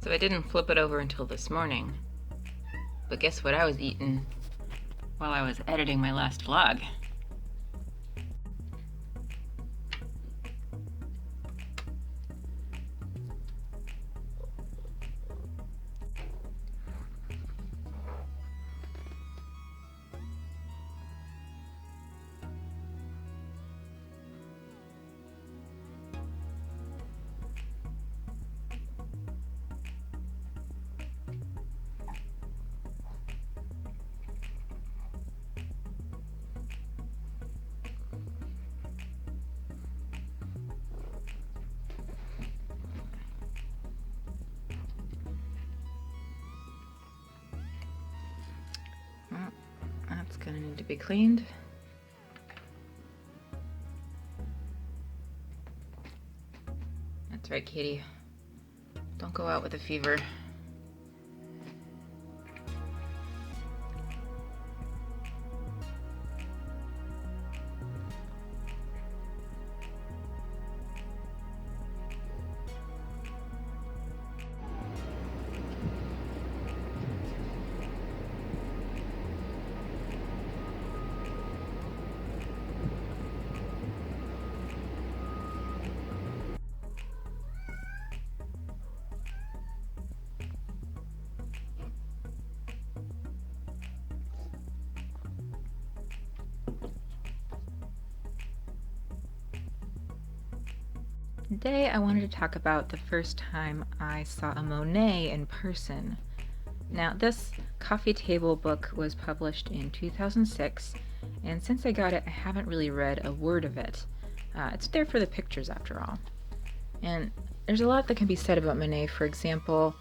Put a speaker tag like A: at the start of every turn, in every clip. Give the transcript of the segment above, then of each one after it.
A: So I didn't flip it over until this morning. But guess what I was eating while I was editing my last vlog? Well, that's gonna need to be cleaned. That's right, Katie. Don't go out with a fever. Today I wanted to talk about the first time I saw a Monet in person. Now, this coffee table book was published in 2006, and since I got it, I haven't really read a word of it. It's there for the pictures, after all. And there's a lot that can be said about Monet. For example,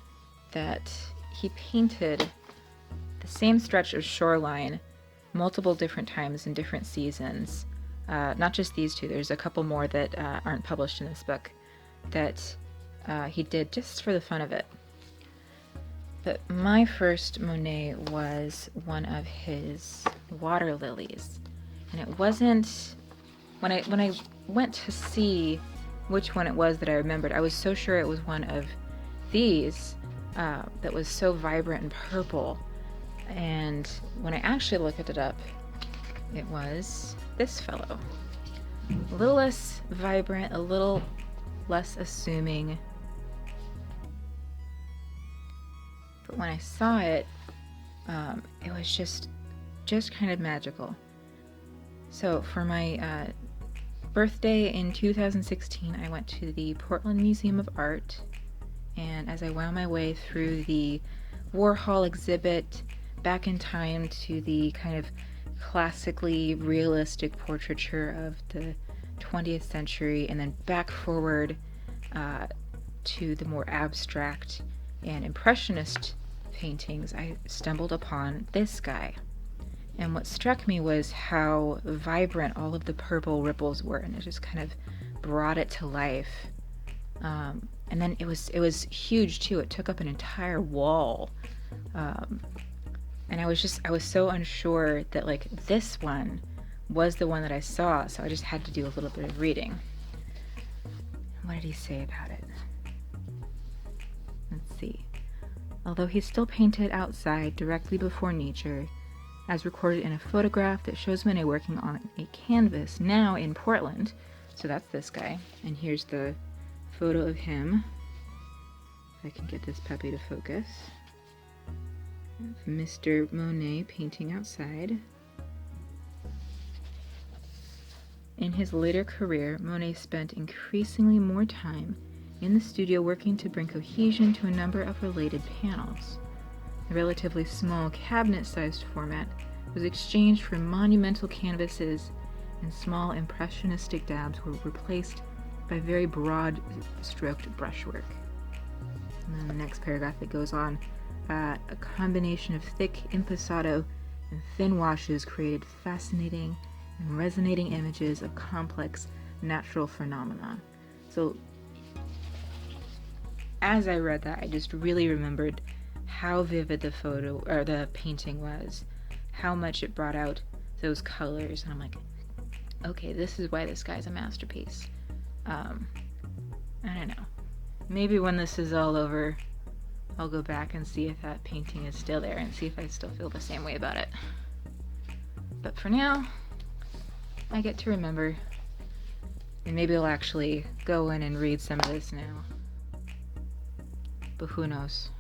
A: that he painted the same stretch of shoreline multiple different times in different seasons. Not just these two, there's a couple more that aren't published in this book that he did just for the fun of it. But my first Monet was one of his water lilies. And it wasn't, when I went to see which one it was that I remembered, I was so sure it was one of these that was so vibrant and purple. And when I actually looked it up, it was this fellow. A little less vibrant, a little less assuming. But when I saw it, it was just kind of magical. So for my birthday in 2016, I went to the Portland Museum of Art, and as I wound my way through the Warhol exhibit back in time to the kind of classically realistic portraiture of the 20th century, and then back forward to the more abstract and impressionist paintings, I stumbled upon this guy. And what struck me was how vibrant all of the purple ripples were, and it just kind of brought it to life. And then it was huge too. It took up an entire wall. And I was so unsure that like this one was the one that I saw, so I just had to do a little bit of reading. What did he say about it? Let's see. Although he still painted outside directly before nature, as recorded in a photograph that shows Monet working on a canvas now in Portland. So that's this guy. And here's the photo of him. If I can get this puppy to focus. Mr. Monet painting outside. In his later career, Monet spent increasingly more time in the studio working to bring cohesion to a number of related panels. The relatively small cabinet-sized format was exchanged for monumental canvases, and small impressionistic dabs were replaced by very broad-stroked brushwork. And then the next paragraph that goes on, a combination of thick impastato and thin washes created fascinating and resonating images of complex natural phenomena. So as I read that, I just really remembered how vivid the photo or the painting was, how much it brought out those colors, and I'm like, okay, this is why this guy's a masterpiece. I don't know. Maybe when this is all over, I'll go back and see if that painting is still there and see if I still feel the same way about it. But for now, I get to remember, and maybe I'll actually go in and read some of this now. But who knows?